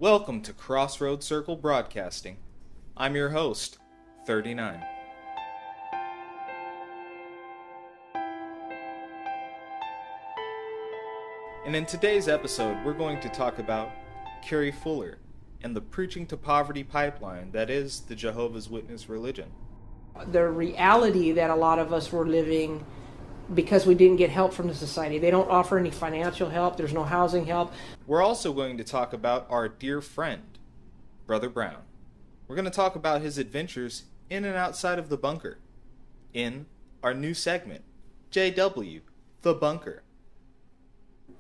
Welcome to Crossroads Circle Broadcasting. I'm your host, 39. And in today's episode, we're going to talk about Carrie Fuller and the preaching to poverty pipeline that is the Jehovah's Witness religion. The reality that a lot of us were living because we didn't get help from the society. They don't offer any financial help. There's no housing help. We're also going to talk about our dear friend, Brother Brown. We're going to talk about his adventures in and outside of the bunker in our new segment, JW, The Bunker.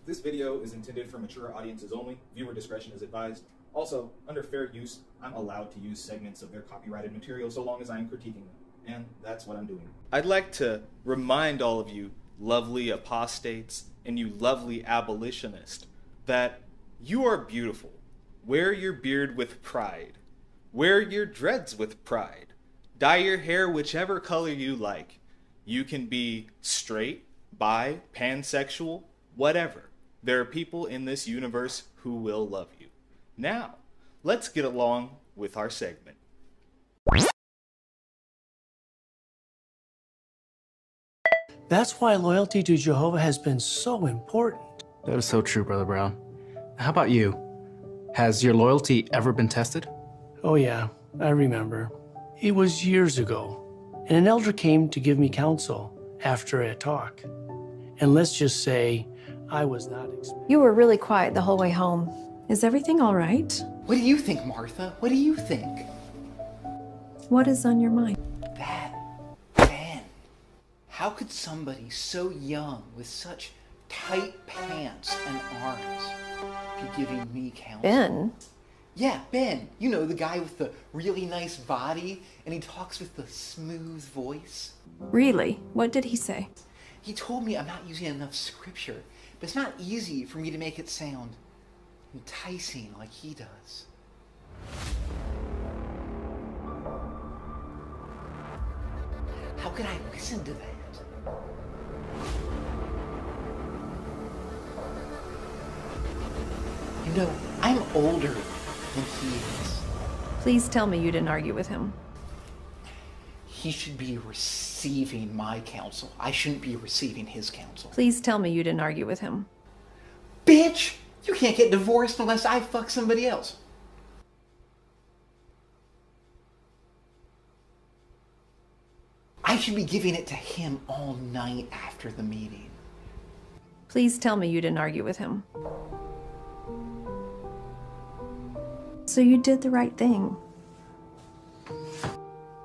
This video is intended for mature audiences only. Viewer discretion is advised. Also, under fair use, I'm allowed to use segments of their copyrighted material so long as I am critiquing them. And that's what I'm doing. I'd like to remind all of you lovely apostates and you lovely abolitionists that you are beautiful. Wear your beard with pride. Wear your dreads with pride. Dye your hair whichever color you like. You can be straight, bi, pansexual, whatever. There are people in this universe who will love you. Now, let's get along with our segment. That's why loyalty to Jehovah has been so important. That is so true, Brother Brown. How about you? Has your loyalty ever been tested? Oh yeah, I remember. It was years ago, and an elder came to give me counsel after a talk. And let's just say, I was not expecting. You were really quiet the whole way home. Is everything all right? What do you think, Martha? What do you think? What is on your mind? That Ben. How could somebody so young with such tight pants and arms be giving me counsel? Ben? Yeah, Ben. You know, the guy with the really nice body, and he talks with the smooth voice. Really? What did he say? He told me I'm not using enough scripture, but it's not easy for me to make it sound enticing like he does. How could I listen to that? You know, I'm older than he is. Please tell me you didn't argue with him. He should be receiving my counsel. I shouldn't be receiving his counsel. Please tell me you didn't argue with him. Bitch! You can't get divorced unless I fuck somebody else. I should be giving it to him all night after the meeting. Please tell me you didn't argue with him. So you did the right thing.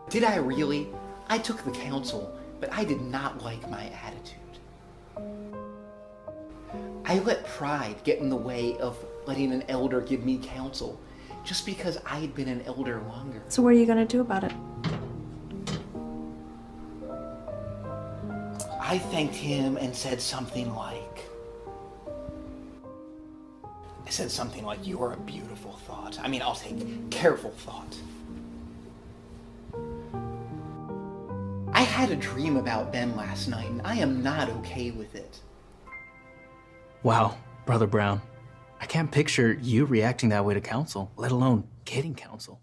Did I really? I took the counsel, but I did not like my attitude. I let pride get in the way of letting an elder give me counsel just because I had been an elder longer. So what are you going to do about it? I thanked him and said something like, you're a beautiful thought. I mean, I'll take careful thought. I had a dream about Ben last night, and I am not okay with it. Wow, Brother Brown. I can't picture you reacting that way to counsel, let alone getting counsel.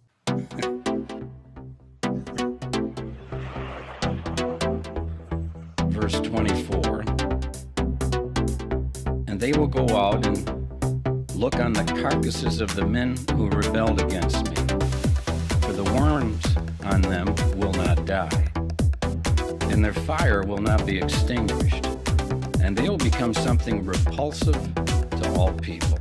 Verse 24. And they will go out and look on the carcasses of the men who rebelled against me, for the worms on them will not die, and their fire will not be extinguished, and they will become something repulsive to all people.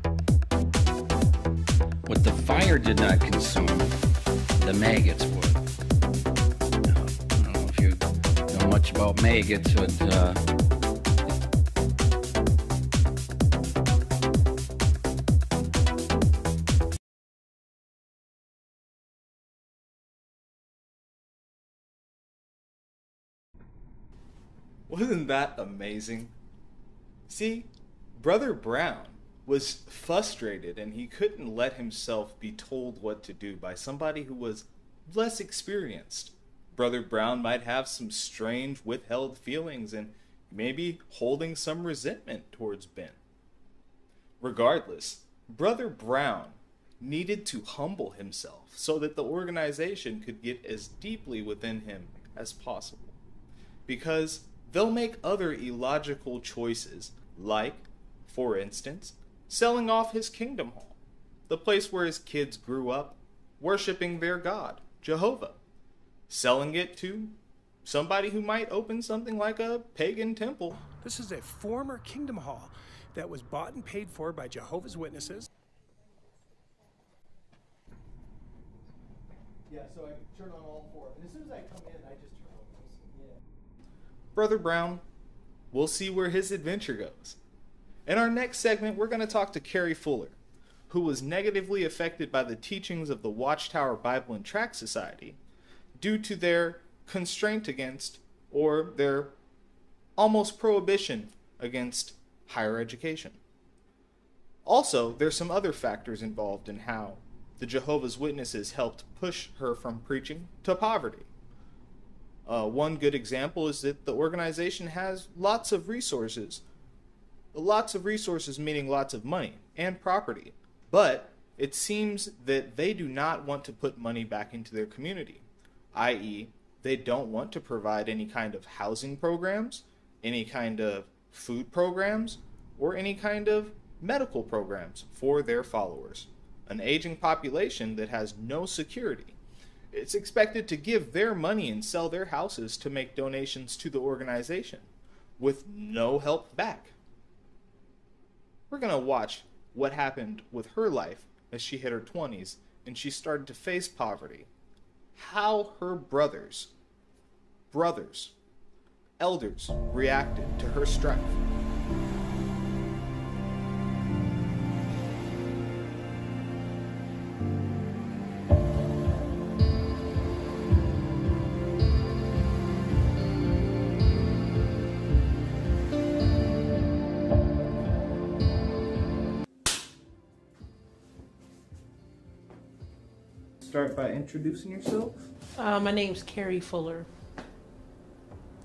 What the fire did not consume, the maggots would. Now, I don't know if you know much about maggots, but Wasn't that amazing? See, Brother Brown was frustrated and he couldn't let himself be told what to do by somebody who was less experienced. Brother Brown might have some strange withheld feelings and maybe holding some resentment towards Ben. Regardless, Brother Brown needed to humble himself so that the organization could get as deeply within him as possible. Because they'll make other illogical choices, like, for instance, selling off his kingdom hall, the place where his kids grew up, worshiping their god, Jehovah, selling it to somebody who might open something like a pagan temple. This is a former kingdom hall that was bought and paid for by Jehovah's Witnesses. Yeah, so I turn on all four. And as soon as I come in, I just turn on this. Yeah. Brother Brown, we'll see where his adventure goes. In our next segment, we're going to talk to Carrie Fuller, who was negatively affected by the teachings of the Watchtower Bible and Tract Society due to their constraint against, or their almost prohibition against, higher education. Also, there's some other factors involved in how the Jehovah's Witnesses helped push her from preaching to poverty. One good example is that the organization has lots of resources. Lots of resources meaning lots of money and property. But it seems that they do not want to put money back into their community, i.e., they don't want to provide any kind of housing programs, any kind of food programs, or any kind of medical programs for their followers. An aging population that has no security. It's expected to give their money and sell their houses to make donations to the organization, with no help back. We're going to watch what happened with her life as she hit her 20s and she started to face poverty. How her brothers, elders, reacted to her strife. Start by introducing yourself. My name's Carrie Fuller,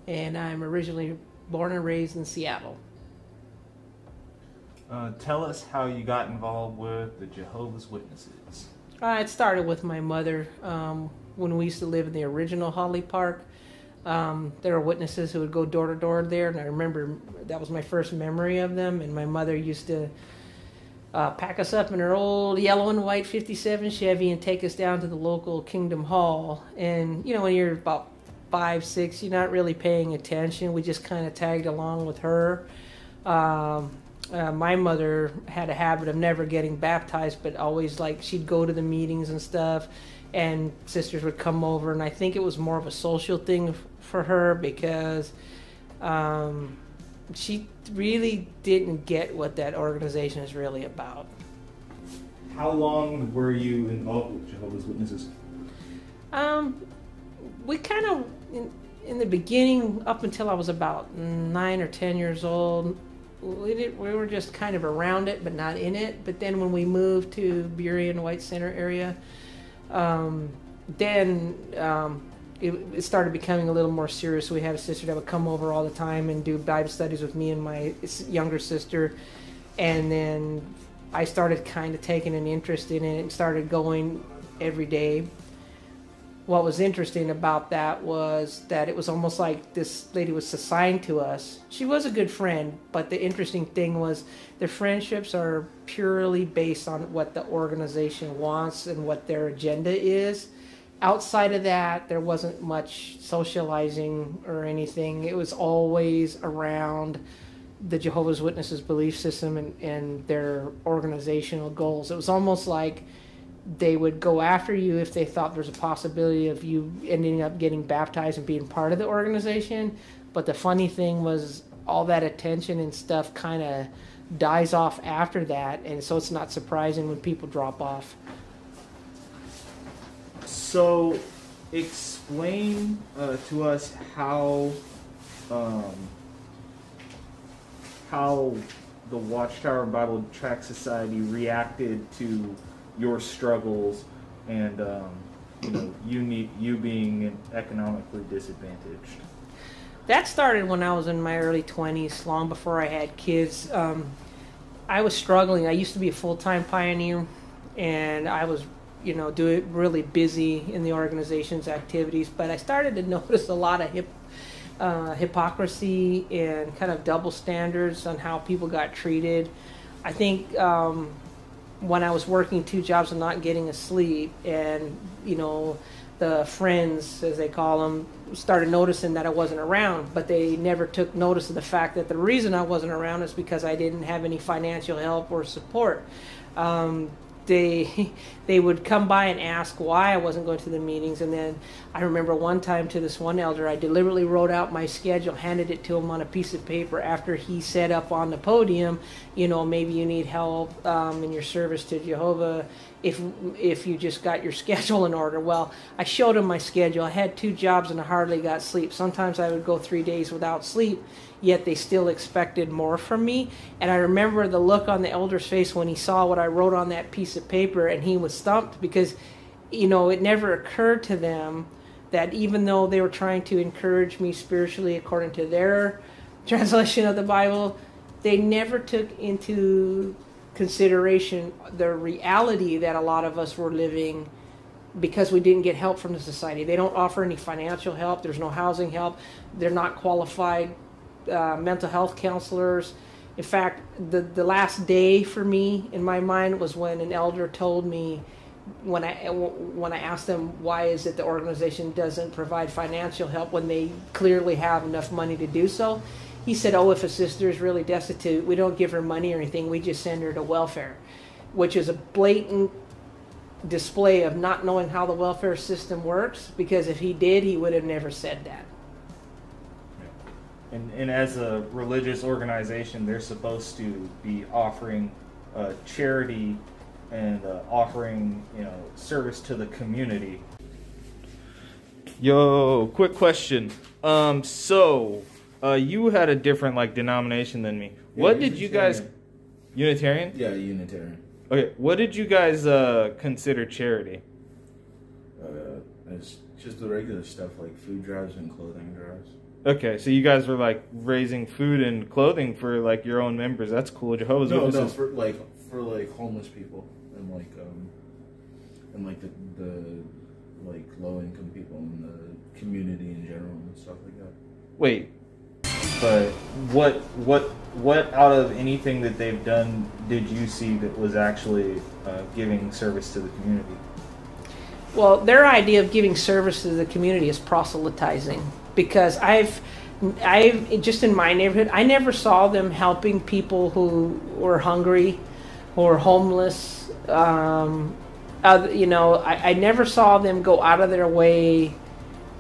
and I'm originally born and raised in Seattle. Tell us how you got involved with the Jehovah's Witnesses. It started with my mother. When we used to live in the original Holly Park, there were witnesses who would go door to door there, and I remember that was my first memory of them, and my mother used to pack us up in her old yellow and white 57 Chevy and take us down to the local Kingdom Hall. And, you know, when you're about 5, 6, you're not really paying attention. We just kind of tagged along with her. My mother had a habit of never getting baptized, but always, like, she'd go to the meetings and stuff, and sisters would come over. And I think it was more of a social thing for her because she really didn't get what that organization is really about. How long were you involved with Jehovah's Witnesses? We kind of, in the beginning, up until I was about 9 or 10 years old, we were just kind of around it, but not in it. But then when we moved to Burien White Center area, it started becoming a little more serious. We had a sister that would come over all the time and do Bible studies with me and my younger sister. And then I started kind of taking an interest in it and started going every day. What was interesting about that was that it was almost like this lady was assigned to us. She was a good friend, but the interesting thing was their friendships are purely based on what the organization wants and what their agenda is. Outside of that, there wasn't much socializing or anything. It was always around the Jehovah's Witnesses belief system and their organizational goals. It was almost like they would go after you if they thought there's a possibility of you ending up getting baptized and being part of the organization. But the funny thing was all that attention and stuff kind of dies off after that, and so it's not surprising when people drop off. So, explain to us how the Watchtower Bible Tract Society reacted to your struggles and you being economically disadvantaged. That started when I was in my early 20s, long before I had kids. I was struggling. I used to be a full-time pioneer, and I was, you know, really busy in the organization's activities. But I started to notice a lot of hypocrisy and kind of double standards on how people got treated. I think when I was working 2 jobs and not getting a sleep, and, you know, the friends, as they call them, started noticing that I wasn't around, but they never took notice of the fact that the reason I wasn't around is because I didn't have any financial help or support. They would come by and ask why I wasn't going to the meetings, and then I remember one time to this one elder, I deliberately wrote out my schedule, handed it to him on a piece of paper after he said up on the podium, you know, maybe you need help in your service to Jehovah if you just got your schedule in order. Well, I showed him my schedule. I had 2 jobs and I hardly got sleep. Sometimes I would go 3 days without sleep, yet they still expected more from me. And I remember the look on the elder's face when he saw what I wrote on that piece of paper, and he was stumped because, you know, it never occurred to them that even though they were trying to encourage me spiritually according to their translation of the Bible, they never took into consideration the reality that a lot of us were living because we didn't get help from the society. They don't offer any financial help. There's no housing help. They're not qualified mental health counselors. In fact, the last day for me in my mind was when an elder told me, when I asked them why is it the organization doesn't provide financial help when they clearly have enough money to do so. He said, oh, if a sister is really destitute, we don't give her money or anything, we just send her to welfare, which is a blatant display of not knowing how the welfare system works, because if he did, he would have never said that. And as a religious organization, they're supposed to be offering charity and offering, you know, service to the community. Yo, quick question. So you had a different like denomination than me. Yeah, what did you guys? Unitarian? Yeah, Unitarian. Okay, what did you guys consider charity? It's just the regular stuff like food drives and clothing drives. Okay, so you guys were like raising food and clothing for like your own members. That's cool. Jehovah's Witnesses. For homeless people and the like low income people in the community in general and stuff like that. Wait, but what out of anything that they've done did you see that was actually giving service to the community? Well, their idea of giving service to the community is proselytizing, because I've just in my neighborhood, I never saw them helping people who were hungry or homeless. You know, I never saw them go out of their way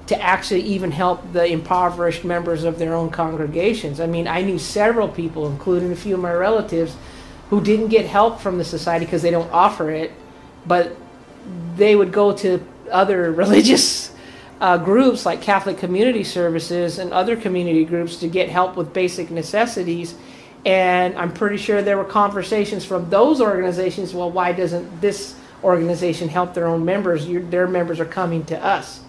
to actually even help the impoverished members of their own congregations. I mean, I knew several people, including a few of my relatives, who didn't get help from the society because they don't offer it, but they would go to other religious groups like Catholic Community Services and other community groups to get help with basic necessities. And I'm pretty sure there were conversations from those organizations, well, why doesn't this organization help their own members? Their members are coming to us.